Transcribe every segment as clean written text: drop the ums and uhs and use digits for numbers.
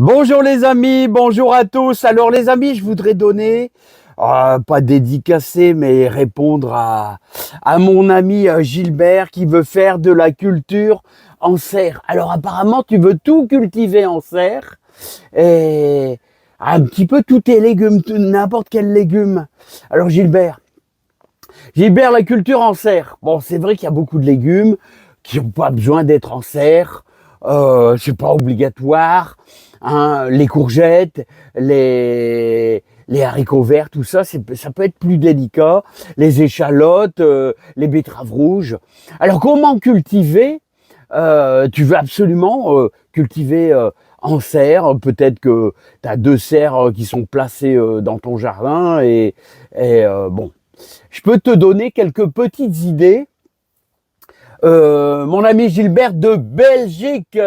Bonjour les amis, bonjour à tous. Alors les amis, je voudrais donner, pas dédicacer, mais répondre à mon ami Gilbert qui veut faire de la culture en serre. Alors apparemment, tu veux tout cultiver en serre et un petit peu tous tes légumes, n'importe quel légume. Alors Gilbert, la culture en serre. Bon, c'est vrai qu'il y a beaucoup de légumes qui n'ont pas besoin d'être en serre. C'est pas obligatoire. Hein, les courgettes, les haricots verts, tout ça, ça peut être plus délicat. Les échalotes, les betteraves rouges. Alors, comment cultiver? Tu veux absolument cultiver en serre. Peut-être que tu as deux serres qui sont placées dans ton jardin. Bon, je peux te donner quelques petites idées. Mon ami Gilbert de Belgique,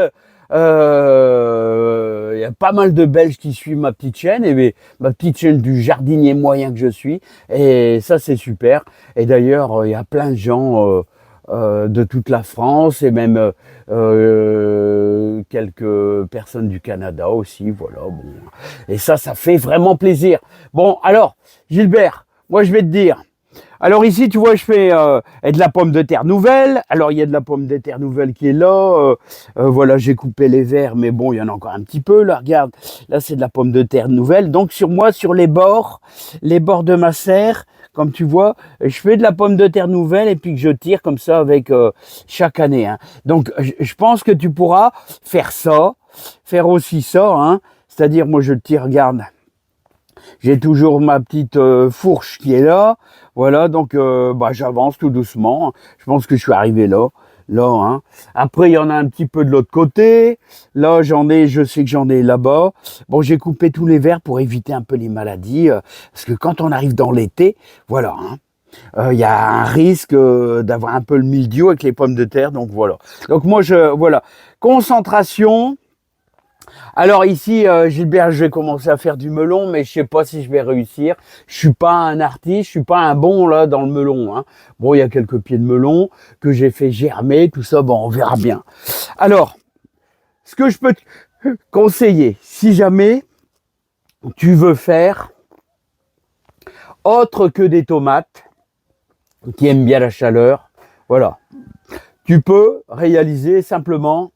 il y a pas mal de Belges qui suivent ma petite chaîne, ma petite chaîne du jardinier moyen que je suis, et ça c'est super. Et d'ailleurs, il y a plein de gens de toute la France et même quelques personnes du Canada aussi, voilà. Bon. Et ça fait vraiment plaisir. Bon, alors, Gilbert, moi je vais te dire. Alors ici, tu vois, je fais de la pomme de terre nouvelle. Alors, il y a de la pomme de terre nouvelle qui est là. Voilà, j'ai coupé les verts, mais bon, il y en a encore un petit peu. Là, regarde, là, c'est de la pomme de terre nouvelle. Donc, sur les bords de ma serre, comme tu vois, je fais de la pomme de terre nouvelle et puis que je tire comme ça avec chaque année. Hein. Donc, je pense que tu pourras faire ça, faire aussi ça. Hein. C'est-à-dire, moi, je tire, regarde. J'ai toujours ma petite fourche qui est là. Voilà, donc j'avance tout doucement. Je pense que je suis arrivé là. Hein. Après, il y en a un petit peu de l'autre côté. Là, je sais que j'en ai là-bas. Bon, j'ai coupé tous les verres pour éviter un peu les maladies. Parce que quand on arrive dans l'été, voilà, hein, y a un risque d'avoir un peu le mildiou avec les pommes de terre. Donc voilà. Donc moi, voilà. Concentration. Alors ici, Gilbert, je vais commencer à faire du melon, mais je sais pas si je vais réussir. Je suis pas un artiste, je suis pas un bon là dans le melon. Hein. Bon, il y a quelques pieds de melon que j'ai fait germer, tout ça, bon, on verra bien. Alors, ce que je peux te conseiller, si jamais tu veux faire autre que des tomates, qui aiment bien la chaleur, voilà, tu peux réaliser simplement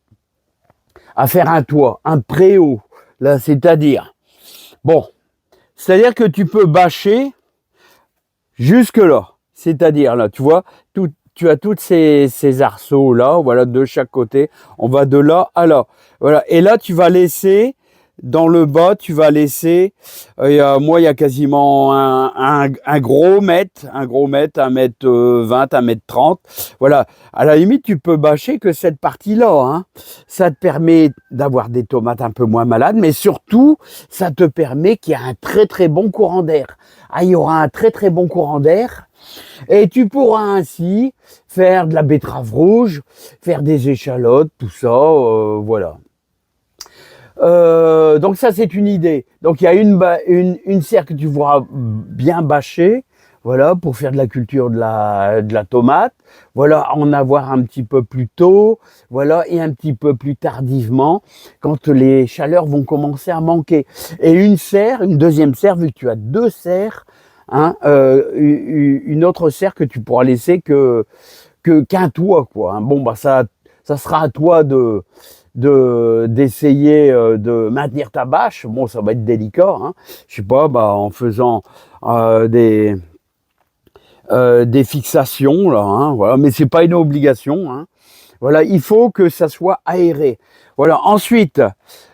à faire un toit, un préau, là, c'est-à-dire que tu peux bâcher jusque là, c'est-à-dire là, tu vois, tu as toutes ces arceaux là, voilà, de chaque côté, on va de là à là, voilà, et là tu vas laisser dans le bas, tu vas laisser, moi il y a quasiment un gros mètre, 1m20, 1m30, voilà. À la limite, tu peux bâcher que cette partie-là, hein. Ça te permet d'avoir des tomates un peu moins malades, mais surtout, ça te permet qu'il y a un très très bon courant d'air. Ah, il y aura un très très bon courant d'air. Et tu pourras ainsi faire de la betterave rouge, faire des échalotes, tout ça, voilà. Donc ça c'est une idée. Donc il y a une serre que tu pourras bien bâcher, voilà, pour faire de la culture de la tomate, voilà, en avoir un petit peu plus tôt, voilà, et un petit peu plus tardivement, quand les chaleurs vont commencer à manquer. Et une deuxième serre, vu que tu as deux serres, hein, une autre serre que tu pourras laisser qu'un toit, quoi. Hein. Bon, bah ça sera à toi d'essayer de maintenir ta bâche. Bon, ça va être délicat, hein. Je sais pas, en faisant des fixations là, hein, voilà, mais c'est pas une obligation, hein. Voilà, il faut que ça soit aéré. Voilà. Ensuite,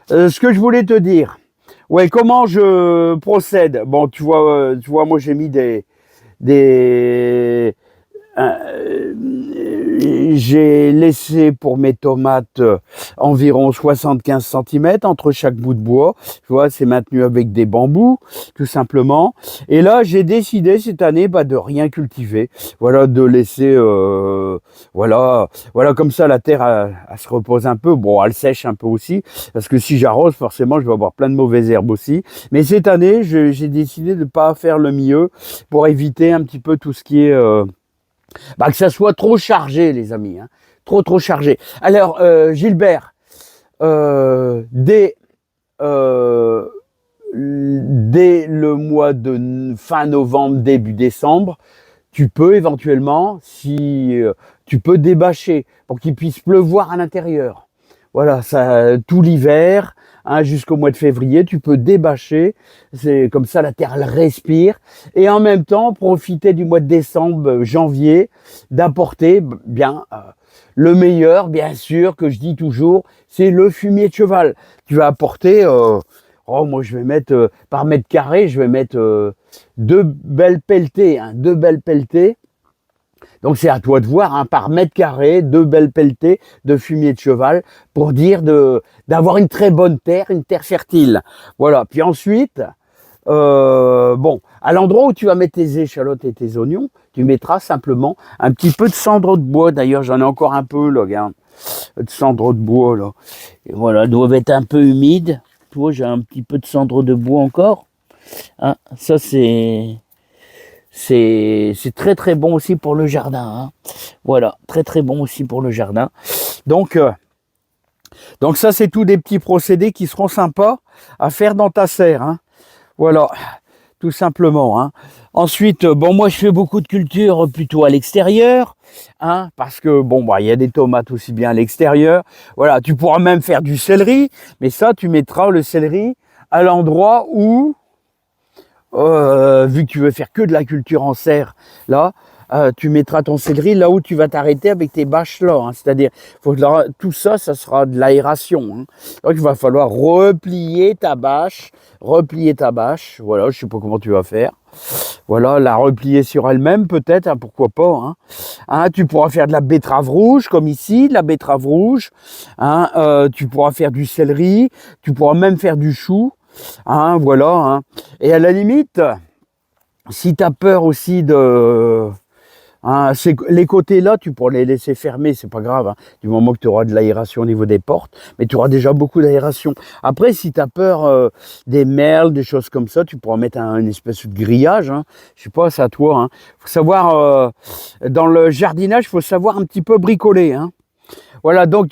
ce que je voulais te dire, ouais, comment je procède. Bon, tu vois, moi j'ai mis des j'ai laissé pour mes tomates environ 75 cm entre chaque bout de bois. Tu vois, c'est maintenu avec des bambous, tout simplement. Et là, j'ai décidé cette année de rien cultiver. Voilà, de laisser, voilà, comme ça, la terre, elle se repose un peu. Bon, elle sèche un peu aussi, parce que si j'arrose, forcément, je vais avoir plein de mauvaises herbes aussi. Mais cette année, j'ai décidé de ne pas faire le mieux pour éviter un petit peu tout ce qui est que ça soit trop chargé, les amis, hein. Trop chargé. Alors, Gilbert, dès le mois de fin novembre, début décembre, tu peux éventuellement, si tu peux débâcher pour qu'il puisse pleuvoir à l'intérieur. Voilà, ça, tout l'hiver, hein, jusqu'au mois de février, tu peux débâcher. C'est comme ça, la terre elle respire. Et en même temps, profiter du mois de décembre, janvier, d'apporter bien le meilleur, bien sûr, que je dis toujours, c'est le fumier de cheval. Tu vas apporter, moi je vais mettre par mètre carré, je vais mettre 2 belles pelletées, hein, 2 belles pelletées. Donc c'est à toi de voir, hein, par mètre carré, 2 belles pelletées de fumier de cheval pour dire d'avoir une très bonne terre, une terre fertile. Voilà. Puis ensuite, bon, à l'endroit où tu vas mettre tes échalotes et tes oignons, tu mettras simplement un petit peu de cendre de bois. D'ailleurs, j'en ai encore un peu, là, regarde, de cendre de bois, là. Et voilà, elles doivent être un peu humides. Tu vois, j'ai un petit peu de cendre de bois encore. Hein, ça, c'est très très bon aussi pour le jardin. Hein. Voilà, très très bon aussi pour le jardin. Donc ça, c'est tous des petits procédés qui seront sympas à faire dans ta serre. Hein. Voilà, tout simplement. Hein. Ensuite, bon, moi, je fais beaucoup de culture plutôt à l'extérieur, hein, parce que, bon, bah, il y a des tomates aussi bien à l'extérieur. Voilà, tu pourras même faire du céleri, mais ça, tu mettras le céleri à l'endroit où, vu que tu veux faire que de la culture en serre, là, tu mettras ton céleri là où tu vas t'arrêter avec tes bâches là. Hein. C'est-à-dire, tout ça, ça sera de l'aération. Hein. Donc, il va falloir replier ta bâche. Voilà, je sais pas comment tu vas faire. Voilà, la replier sur elle-même peut-être, hein, pourquoi pas. Hein. Hein, tu pourras faire de la betterave rouge, comme ici, de la betterave rouge. Hein, tu pourras faire du céleri. Tu pourras même faire du chou. Hein, voilà. Hein. Et à la limite, si tu as peur aussi de... Hein, les côtés là, tu pourras les laisser fermer, c'est pas grave, hein, du moment que tu auras de l'aération au niveau des portes, mais tu auras déjà beaucoup d'aération. Après, si tu as peur des merles, des choses comme ça, tu pourras mettre une espèce de grillage, hein, je sais pas, c'est à toi. Hein. Faut savoir, dans le jardinage, il faut savoir un petit peu bricoler. Hein. Voilà, donc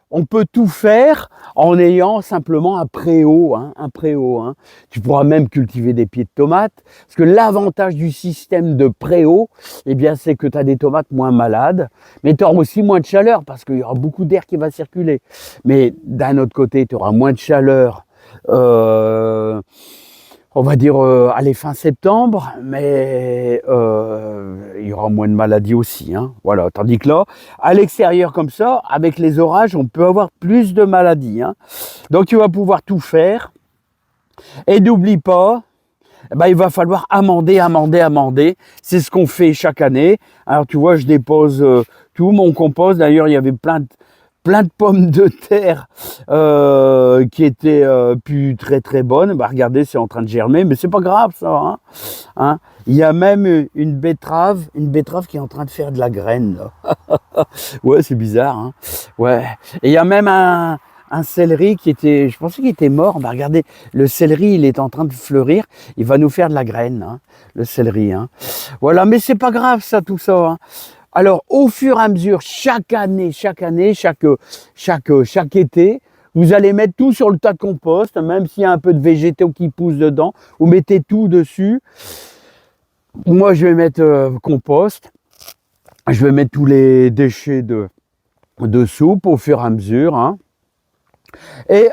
on peut tout faire en ayant simplement un préau. Hein, un préau. Hein. Tu pourras même cultiver des pieds de tomates. Parce que l'avantage du système de préau, eh bien, c'est que tu as des tomates moins malades, mais tu auras aussi moins de chaleur parce qu'il y aura beaucoup d'air qui va circuler. Mais d'un autre côté, tu auras moins de chaleur. On va dire allez, fin septembre, mais il y aura moins de maladies aussi. Hein, voilà. Tandis que là, à l'extérieur comme ça, avec les orages, on peut avoir plus de maladies. Hein. Donc tu vas pouvoir tout faire. Et n'oublie pas, il va falloir amender. C'est ce qu'on fait chaque année. Alors tu vois, je dépose tout mon compost. D'ailleurs, il y avait plein de pommes de terre qui étaient plus très très bonnes. Regardez, c'est en train de germer, mais c'est pas grave ça. Hein. Hein. Il y a même une betterave qui est en train de faire de la graine. Là. Ouais, c'est bizarre. Hein. Ouais. Et il y a même un céleri qui était, je pensais qu'il était mort. Regardez, le céleri, il est en train de fleurir. Il va nous faire de la graine, hein, le céleri. Hein. Voilà, mais c'est pas grave ça, tout ça. Hein. Alors, au fur et à mesure, chaque année, chaque été, vous allez mettre tout sur le tas de compost, même s'il y a un peu de végétaux qui poussent dedans, vous mettez tout dessus. Moi, je vais mettre compost. Je vais mettre tous les déchets de soupe au fur et à mesure. Hein. Et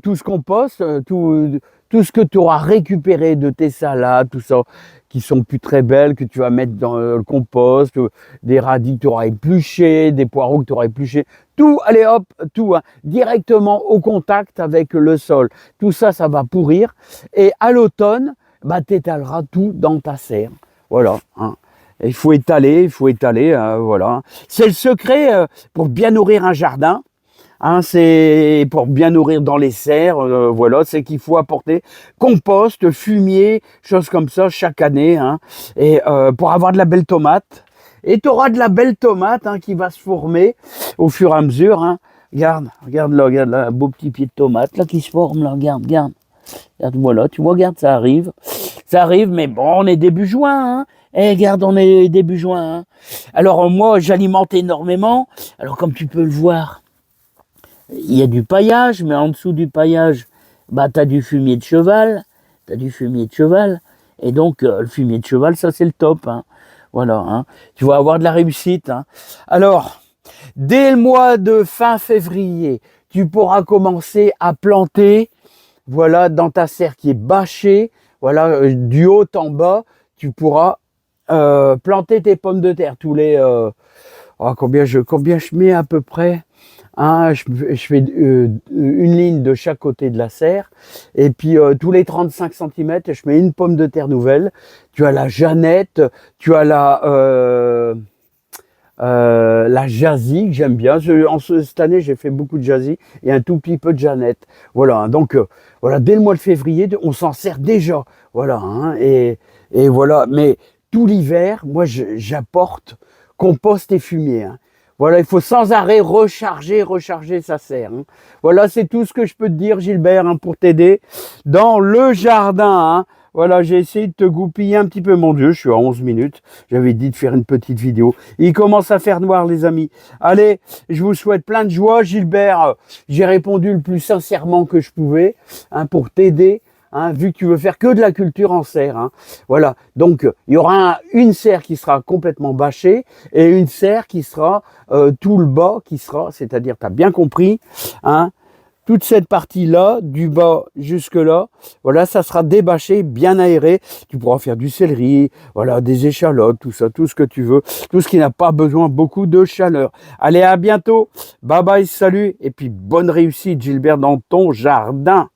tout ce compost, tout ce que tu auras récupéré de tes salades, tout ça, qui sont plus très belles, que tu vas mettre dans le compost, des radis que tu auras épluchés, des poireaux que tu auras épluchés, tout, allez hop, tout, hein, directement au contact avec le sol. Tout ça, ça va pourrir. Et à l'automne, tu étaleras tout dans ta serre. Voilà. Hein. Il faut étaler, voilà. C'est le secret pour bien nourrir un jardin. Hein, c'est pour bien nourrir dans les serres, voilà, c'est qu'il faut apporter compost, fumier, choses comme ça chaque année, hein, et pour avoir de la belle tomate. Et tu auras de la belle tomate hein, qui va se former au fur et à mesure. Hein. Regarde là, un beau petit pied de tomate là qui se forme là, regarde, voilà, tu vois, regarde, ça arrive, mais bon, on est début juin, hein. Regarde, on est début juin. Hein. Alors moi, j'alimente énormément. Alors comme tu peux le voir. Il y a du paillage, mais en dessous du paillage, bah, tu as du fumier de cheval, et donc le fumier de cheval, ça c'est le top, hein. Voilà, hein. Tu vas avoir de la réussite, hein. Alors, dès le mois de fin février, tu pourras commencer à planter, voilà, dans ta serre qui est bâchée, voilà, du haut en bas, tu pourras planter tes pommes de terre tous les... combien je mets à peu près, hein, je fais une ligne de chaque côté de la serre, et puis tous les 35 cm, je mets une pomme de terre nouvelle. Tu as la Jeannette, tu as la Jazzy, que j'aime bien. Cette année, j'ai fait beaucoup de Jazzy et un tout petit peu de Jeannette. Voilà, hein, donc voilà, dès le mois de février, on s'en sert déjà. Voilà, hein, et voilà. Mais tout l'hiver, moi, j'apporte compost et fumier, hein. Voilà, il faut sans arrêt recharger sa serre, hein. Voilà, c'est tout ce que je peux te dire, Gilbert, hein, pour t'aider dans le jardin, hein. Voilà, j'ai essayé de te goupiller un petit peu. Mon Dieu, je suis à 11 minutes. J'avais dit de faire une petite vidéo. Il commence à faire noir, les amis. Allez, je vous souhaite plein de joie, Gilbert. J'ai répondu le plus sincèrement que je pouvais, hein, pour t'aider. Hein, vu que tu veux faire que de la culture en serre, hein. Voilà, donc il y aura une serre qui sera complètement bâchée et une serre qui sera tout le bas qui sera, c'est-à-dire, tu as bien compris, hein, toute cette partie-là, du bas jusque là, voilà, ça sera débâché, bien aéré. Tu pourras faire du céleri, voilà, des échalotes, tout ça, tout ce que tu veux, tout ce qui n'a pas besoin beaucoup de chaleur. Allez, à bientôt, bye bye, salut, et puis bonne réussite, Gilbert, dans ton jardin.